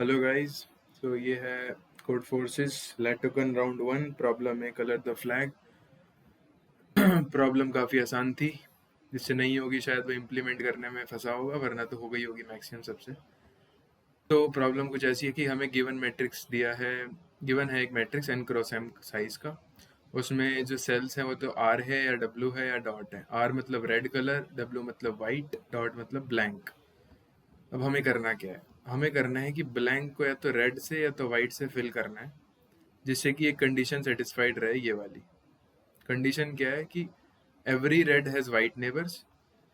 Hello guys. तो ये है कोड फोर्सेस लेटोकन राउंड 1। प्रॉब्लम है कलर द फ्लैग। प्रॉब्लम काफ़ी आसान थी, जिससे नहीं होगी शायद वो इम्प्लीमेंट करने में फंसा होगा, वरना तो हो गई होगी मैक्सिमम सबसे। तो प्रॉब्लम कुछ ऐसी है कि हमें गिवन मैट्रिक्स दिया है। गिवन है एक matrix n cross m size का। उसमें जो सेल्स हैं वो तो r है या w है या डॉट है। r मतलब रेड कलर, w मतलब वाइट, डॉट मतलब ब्लैंक। अब हमें करना क्या है? हमें करना है कि ब्लैंक को या तो रेड से या तो वाइट से फिल करना है, जिससे कि एक कंडीशन सेटिस्फाइड रहे। ये वाली कंडीशन क्या है कि every red has white neighbours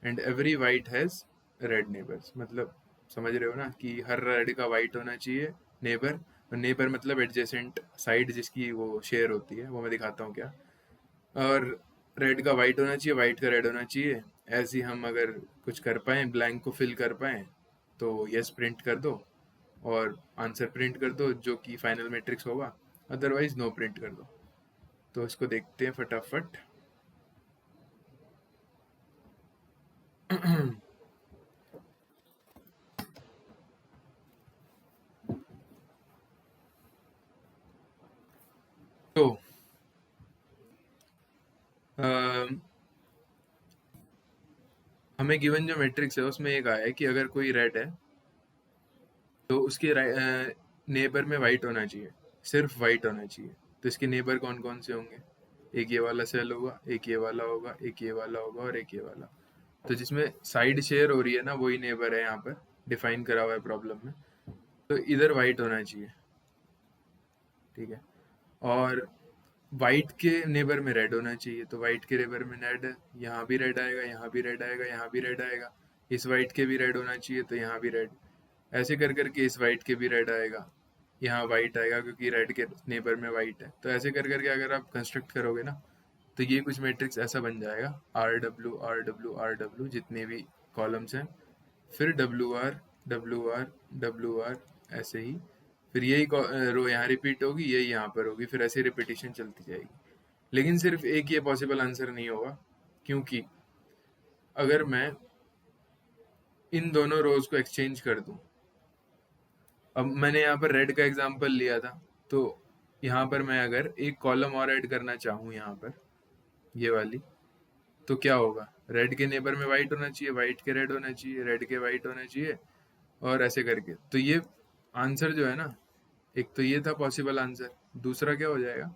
and every white has red neighbours. मतलब समझ रहे हो ना कि हर रेड का वाइट होना चाहिए नेबर। और नेबर मतलब एडजेसेंट साइड जिसकी वो शेयर होती है, वो मैं दिखाता हूँ क्या। और रेड का वाइट होना चाहिए, वाइट का रेड होना चाहिए। ऐसे ही हम अगर कुछ कर पाएँ, ब्लैंक को फिल कर पाएँ, तो यस प्रिंट कर दो और आंसर प्रिंट कर दो जो कि फाइनल मैट्रिक्स होगा। अदरवाइज नो प्रिंट कर दो। तो इसको देखते हैं फटाफट। तो अम, हमें गिवन जो मैट्रिक्स है उसमें एक आया है कि अगर कोई रेड है तो उसके नेबर में वाइट होना चाहिए, सिर्फ वाइट होना चाहिए। तो इसके नेबर कौन कौन से होंगे? एक ये वाला सेल होगा, एक ये वाला होगा, एक ये वाला होगा और एक ये वाला। तो जिसमें साइड शेयर हो रही है ना, वही नेबर है यहाँ पर डिफाइन करा हुआ है प्रॉब्लम में। तो इधर वाइट होना चाहिए, ठीक है। और वाइट के नेबर में रेड होना चाहिए, तो वाइट के नेबर में रेड है, यहाँ भी रेड आएगा, यहाँ भी रेड आएगा, यहाँ भी रेड आएगा। इस वाइट के भी रेड होना चाहिए, तो यहाँ भी रेड। ऐसे कर करके इस वाइट के भी रेड आएगा, यहाँ वाइट आएगा क्योंकि रेड के नेबर में वाइट है। तो ऐसे कर करके अगर आप कंस्ट्रक्ट करोगे ना, तो ये कुछ मैट्रिक्स ऐसा बन जाएगा। R W R W R W जितने भी कॉलम्स हैं, फिर W R W R W R, ऐसे ही। फिर यही रो यहाँ रिपीट होगी, यही यहाँ पर होगी, फिर ऐसे रिपीटिशन चलती जाएगी। लेकिन सिर्फ एक ये पॉसिबल आंसर नहीं होगा, क्योंकि अगर मैं इन दोनों रोज को एक्सचेंज कर दूं, अब मैंने यहाँ पर रेड का एग्जांपल लिया था, तो यहाँ पर मैं अगर एक कॉलम और ऐड करना चाहूँ यहाँ पर, ये वाली, तो क्या होगा? रेड के नेबर में वाइट होना चाहिए, वाइट के रेड होना चाहिए, रेड के वाइट होना चाहिए, और ऐसे करके। तो ये आंसर जो है ना, एक तो ये था पॉसिबल आंसर। दूसरा क्या हो जाएगा?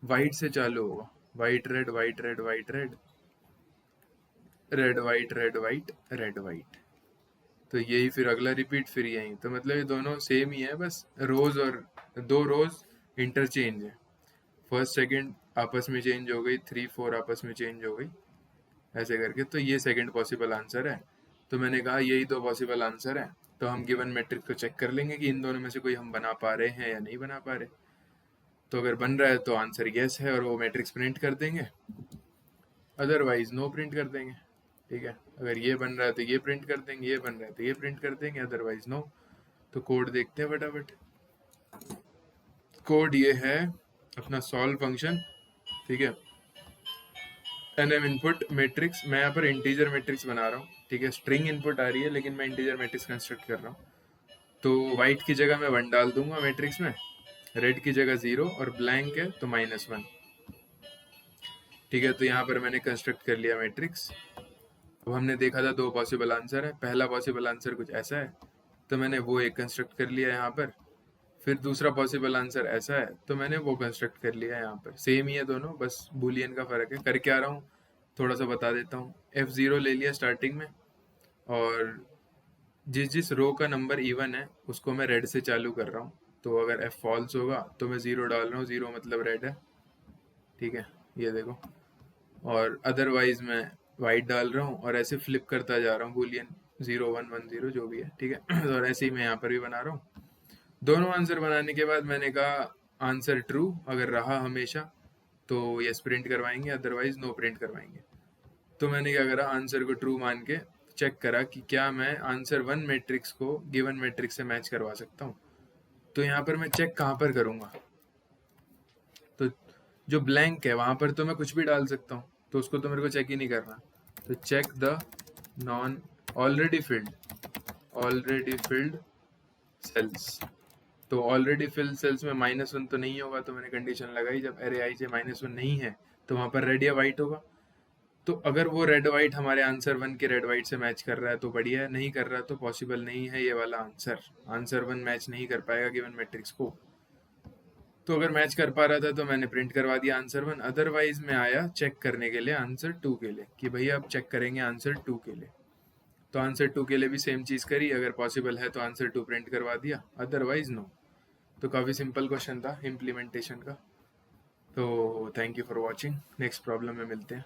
वाइट से चालू होगा, white red white red white red, red white red white red white. तो यही फिर अगला रिपीट, फिर यही। तो मतलब ये दोनों सेम ही है, बस रोज और दो रोज इंटरचेंज है। फर्स्ट सेकंड आपस में चेंज हो गई, 3 4 आपस में चेंज हो गई, ऐसे करके। तो ये सेकंड पॉसिबल आंसर है। तो मैंने कहा यही दो पॉसिबल आंसर है। तो हम गिवन मैट्रिक्स को चेक कर लेंगे कि इन दोनों में से कोई हम बना पा रहे हैं या नहीं बना पा रहे। तो अगर बन रहा है तो आंसर यस है और वो मैट्रिक्स प्रिंट कर देंगे, अदरवाइज नो प्रिंट कर देंगे, ठीक है। अगर ये बन रहा है तो ये प्रिंट कर देंगे, ये बन रहा है तो ये प्रिंट कर देंगे, अदरवाइज नो। तो कोड देखते हैं फटाफट। कोड ये है अपना सॉल्व फंक्शन, ठीक है। एनएम इनपुट मैट्रिक्स, मैं यहाँ पर इंटीजर मैट्रिक्स बना रहा हूँ, ठीक है। स्ट्रिंग इनपुट आ रही है लेकिन मैं इंटीजर मैट्रिक्स कंस्ट्रक्ट कर रहा हूँ। तो वाइट की जगह मैं 1 डाल दूंगा मैट्रिक्स में, रेड की जगह 0 और ब्लैंक है तो -1, ठीक है। तो यहाँ पर मैंने कंस्ट्रक्ट कर लिया मैट्रिक्स। अब हमने देखा था दो पॉसिबल आंसर है। पहला पॉसिबल आंसर कुछ ऐसा है, तो मैंने वो एक कंस्ट्रक्ट कर लिया यहाँ पर। फिर दूसरा पॉसिबल आंसर ऐसा है, तो मैंने वो कंस्ट्रक्ट कर लिया यहाँ पर। सेम ही है दोनों, बस बूलियन का फ़र्क है। करके आ रहा हूँ, थोड़ा सा बता देता हूँ। F0 ले लिया स्टार्टिंग में, और जिस जिस रो का नंबर इवन है उसको मैं रेड से चालू कर रहा हूँ। तो अगर F फॉल्स होगा तो मैं 0 डाल रहा हूँ, 0 मतलब रेड है, ठीक है। ये देखो। और अदरवाइज मैं वाइट डाल रहा हूँ और ऐसे फ्लिप करता जा रहा हूँ बूलियन, 0 1 1 0 जो भी है, ठीक है। और ऐसे ही मैं यहाँ पर भी बना रहा हूँ। दोनों आंसर बनाने के बाद मैंने कहा आंसर ट्रू अगर रहा हमेशा तो यस प्रिंट करवाएंगे, अदरवाइज नो प्रिंट करवाएंगे। तो मैंने क्या करा, आंसर को ट्रू मान के चेक करा कि क्या मैं आंसर 1 मैट्रिक्स को गिवन मैट्रिक्स से मैच करवा सकता हूँ। तो यहाँ पर मैं चेक कहाँ पर करूँगा? तो जो ब्लैंक है वहाँ पर तो मैं कुछ भी डाल सकता हूँ, तो उसको तो मेरे को चेक ही नहीं करना। तो check the non already filled, already filled cells. तो ऑलरेडी फिल सेल्स में -1 तो नहीं होगा, तो मैंने कंडीशन लगाई जब अरे आई जे -1 नहीं है तो वहां पर रेड या वाइट होगा। तो अगर वो रेड वाइट हमारे आंसर 1 के रेड वाइट से मैच कर रहा है तो बढ़िया है, नहीं कर रहा तो पॉसिबल नहीं है ये वाला आंसर। आंसर 1 मैच नहीं कर पाएगा गिवन मैट्रिक्स को। तो अगर मैच कर पा रहा था तो मैंने प्रिंट करवा दिया आंसर 1, अदरवाइज मैं आया चेक करने के लिए आंसर 2 के लिए कि भैया अब चेक करेंगे आंसर 2 के लिए। तो आंसर 2 के लिए भी सेम चीज़ करी, अगर पॉसिबल है तो आंसर 2 प्रिंट करवा दिया, अदरवाइज नो। तो काफ़ी सिंपल क्वेश्चन था इम्प्लीमेंटेशन का। तो thank you for watching, next problem में मिलते हैं।